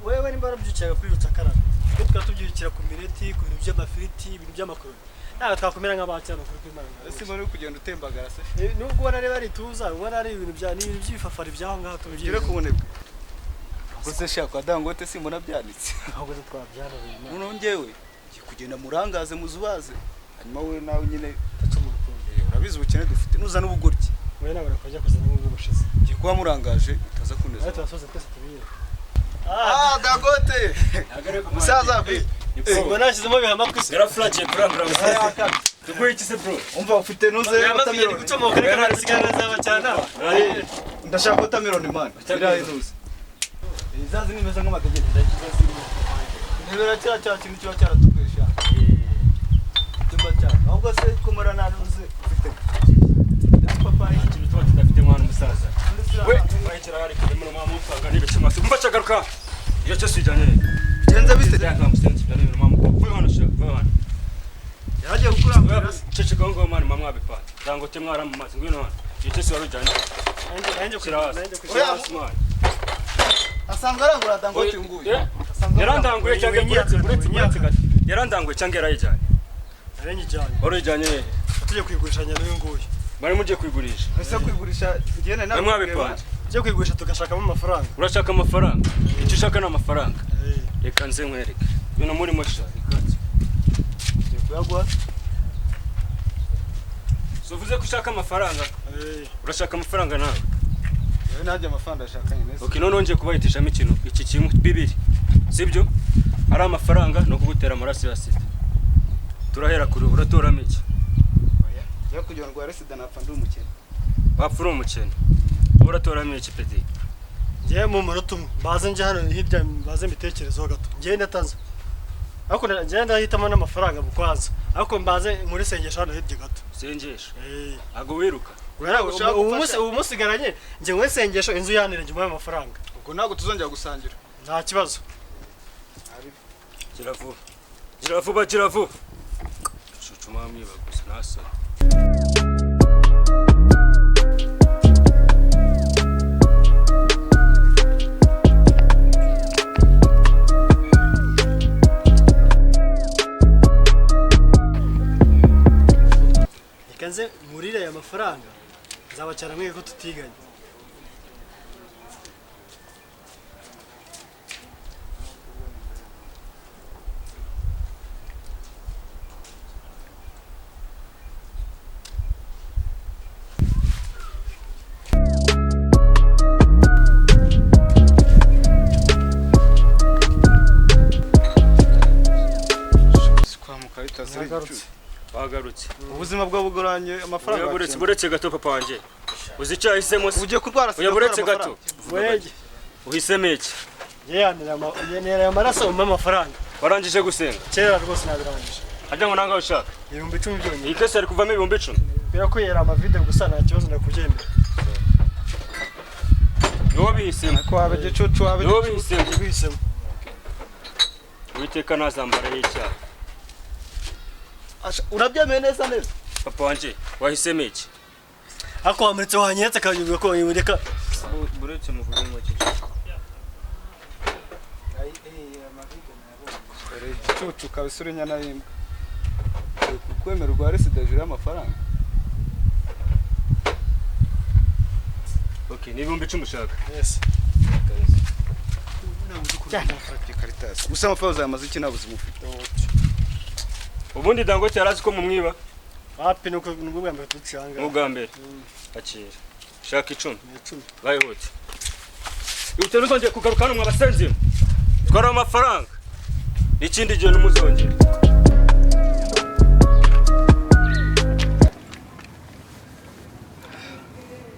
wewe nimba warabyukiyaga kuri Rutakarara tukaba tubyukira ku mireti ku bintu by'amafiriti ibintu by'amakoroni ntabwo twakomera nk'abacyana kuri kwimana ese muri kugenda utembagara se nubwo ubona ari bari tuza ubona ari ibintu by'ibifafari by'aho ngaho tubigire kubonebwe gusa shaka Dangote simbona byanditse ahubwo twabyara uno ngewe kugenda murangaze muzubaze hanyuma we nawe nyine urabizi ubukene dufite nuza n'ubugoryi we nawe urakajya kuzana n'ubugoshize ngiye kuba murangaje utaza kuneza turasoza twese tubire Dangote musaza bi ngo nashyizemo bihama kwisi yarafuragiye kurangura gusa tuguye iki se bro umva ufite nuze watermelon gucomoka reka barasigara zaba cyane ndashaka watermelon man kiraye nuze izazi nimeze nk'amategeko ntibera cya kintu cyo cyaratukwesha cyumba cyane ahubwo se kumara naruze ufite papa ikintu tuba tudafite mwana umusaza we bayikira hari kuri mu mama upanga n'ibishimasi umva cyagaruka iyo cyo sijanye genza bite cyangwa musenzi cyane mu mama we hano sha we hano yaje gukurangura cece gongo mwana mama abipata Dangote mwara mu mazi ngwino hano iyo cyo warujanye nanjye kuri asanga arangura Dangote nguye yarandanguye cyangwa buretse gato yarandanguye cyangwa yarayijyanye arengijyanye warujyanye tujye kwigurishanya n'uyu nguyu bari mugiye kwigurisha ese kwigurisha ngene nawe mwabipanje tujye kwigurisha tugashakamo amafaranga urashaka amafaranga icyo ushaka ni amafaranga reka nze nkwereke bino muri mosha ikatse kuyagwa uvuze ko ushaka amafaranga urashaka amafaranga nawe nanjye amafaranga ashakanye neza okay none ngiye kubayitishamo ikintu iki kimwe bibiri sibyo ari amafaranga no kugutera amaraso ya sida turahera kuri uratoramo iki ya kugira ngo sida napfa ndi umukene bapfura umukene uratoramo iki pedi ngiye mu munota umwe baze nje hano hirya baze mbitekerezo gato ngiye ndatanze ariko ngiye ndahitamo n'amafaranga bukwaza ariko mbaze muri sengesho hano hirya gato sengesho ago wiruka ubu musigaranye nje ngwe sengesho inzu yanire nje mu amafaranga ubwo ntago tuzongera gusangira nta kibazo gira vuba chuchuma mwiba gusa nasa ikanze murire ya mafaranga zabacyara mwe ko tutiganye wagarutse ubuzima bwa bugoranye amafaranga buretse gato papa wanje uzica hisemo uje kurwara sida buretse gato wege uhisemo iki yenera amaraso mu amafaranga warangije gusenga kera rwose nabirangije ajya ngo nanga ushaka 10,000 byonyine iyi kese ari kuvamo 10,000 bira ko yera amavide gusa nta kibazo ndakubyemera niwo bihisemo ko habe gicucu habe niwo bihisemo Uwiteka nazambara y'icyaha urabyemeye neza papa wanje wahisemo iki ako wamuritse wanyetse akanyuga ko yureka buretse mu vuga iki gicucu kabisura inyana y'imbwa kwemera urwara sida hejuru y'amafaranga okay ni 10,000 ushaka yes gusa amafaranga yamaze iki nabuzima ufite ubundi Dangote yarazi ko mumwiba hapi nuko nubwo mbere tucanga ubwa akira shaka 10 bayihute Ute nuzongeye kugaruka hano mwabasenzi twara amafaranga ikindi gihe numuzongera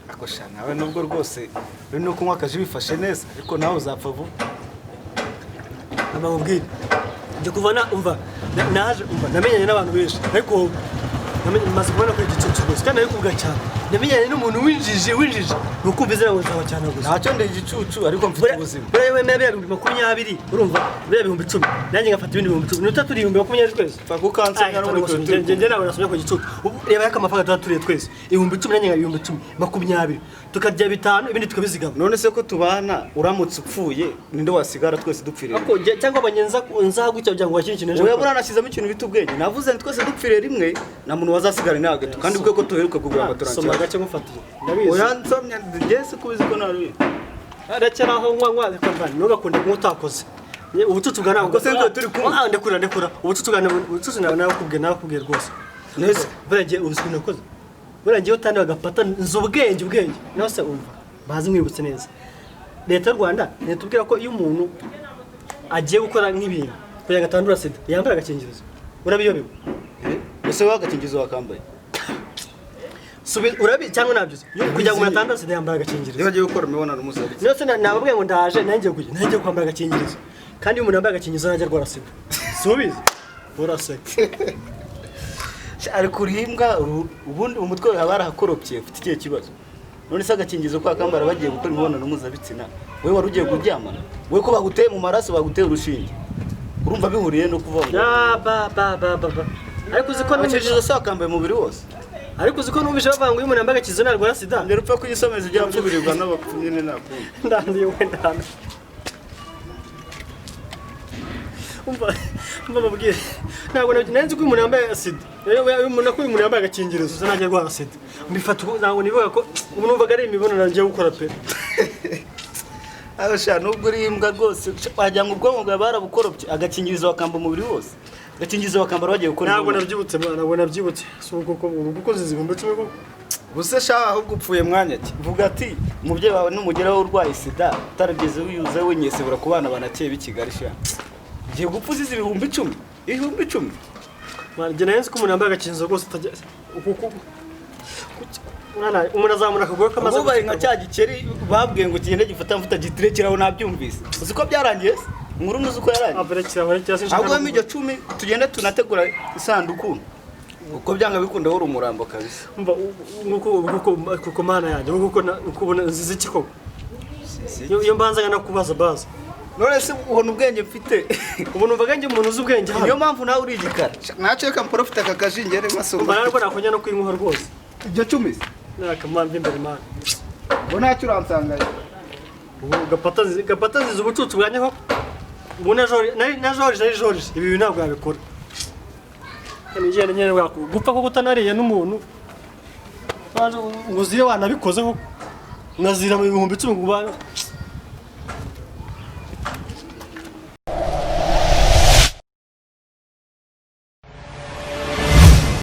akosha nawe nubwo rwose uri no kunywa akaje bifashe neza ariko nawe uzapfa vuba amabwire nje kuvana umva naje umva namenyanye n'abantu benshi ariko maze kubona ko igicucu gusa kandi ari kuvuga cyane namenyanye n'umuntu winjije nukumva izina ngo nzaba cyane gusa ntacyo ndi igicucu ariko mfite ubuzima buriya wemera biriya bihumbi 20 urumva biriya bihumbi 10 nanjye ngafata ibindi bihumbi 10 n'utatu ibihumbi 20 twese fa kukansanga no muri njye nawe nasomye ku gicucu reba yaka amafaranga tuturiye twese ibihumbi 10 nanjye ibihumbi 10 20 tukarya bitanu ibindi tukabizigama none se ko tubana uramutse upfuye ninde wasigara twese dupfiriye ako cyangwa abanyenza nzagucya kugira ngo washyire ikintu ejo oya buranashyizemo ikintu bita ubwenge navuze nti twese dupfiriye rimwe nta muntu wazasigara ni hagati kandi ubwo ko tuheruka kugura ngo turangira soma gace ngufatiye ndabizi oya nsomye ngese kubizi ko naruye arekera aho nkwa kwambana ntugakunda kunywa utakoze ubucucu bwa ntabwo se ngo turi kumwe ndekura ubucucu nawe nakubwiye rwose neza buragiye ubuzima nakoze buragiye utandi bagapata nzu ubwenge nawe se umva bazi mwibutse neza leta y'u Rwanda netubwira ko iyo umuntu agiye gukora nk'ibintu kugira ngo atandura sida yambara agakingirizo urabiyobewe ese wagakingirizo wakambaye urabi cyangwa nabyo kugira ngo umuntu atandura sida yambara agakingirizo iyo agiye gukora imibonano mpuzabitsina nose nababwiye ngo ndaje nanjye kwambara agakingirizo kandi iyo umuntu yambaye agakingirizo najya arwara sida si ubizi uraseka ari kurimbwa ubundi mu mutwe haba harahakoropye ufite ikihe kibazo none se agakingirizo kwa kambara bagiye gukora imibonano mpuzabitsina wowe wari ugiye kuryamana wowe ko baguteye mu maraso baguteye urushinge urumva bihuriye no kuvuga ariko uziko agakingirizo se wakambaye umubiri wose ariko uziko numvise bavuga ngo iyo umuntu yambaye agakingirizo ntarwara sida mbere upfa kugisomeza ujya mfubirirwa n'abapfu nyine nakunda ndandiye wenda umva babwire ntabwo nanzi ko umuntu yambaye sida umuntu ko umuntu yambaye agakingirizo usa najya arwara sida mbifata ntabwo nivuga ko umuntu umvaga ari imibonano ngiye gukora pe abasha nubwo uri imbwa rwose wagira ngo ubwonko bwawe barabukoropye agakingirizo wakamba umubiri wose agakingirizo wakambara bagiye gukora ntabwo nabyibutse si uko zizibumbe 10 koko buse sha ahubwo upfuye mwanya ki vuga ati umubyeyi wawe numugeraho urwaye sida utarageze wiyuze wenyesebura ku bana banakeye b'Kigali sha giye gupfuza ibihumbi 10 Manje nayenze ko umuntu yambaye agakingirizo rwose utajya umuntu azamura akaguru kamaze ubaye nka cya gikeri babwiye ngo kigende gifata mfuta gitirekeraho nabyumvise uzi ko byarangiye inkuru nuzi ko yarangiye aberekera cyase ahubwo amijyo 10 tugende tunategura isanduku uko byanga bikunda wuri umurambo kabisa umva kuko mana yanjye kuko ubona nziza ikiko iyo mbanzaga nakubaza baza none se ubona ubwenge mfite ubona umvaga nge umuntu uzi ubwenge hano niyo mpamvu nawe uri igikara naco reka mprofita kakajingere masoma umva narwo nakonya no kwinkuha rwose ibyo 10 nakamamva imbere mana bo ntacyo uransanga gapata ziza ubucucu bwanyeho ubu na George ibi bintu ntabwo yabikora kandi njye nyene gupfa ko kutanariye n'umuntu waje nguzire wanabikozeho nazira mu 10,000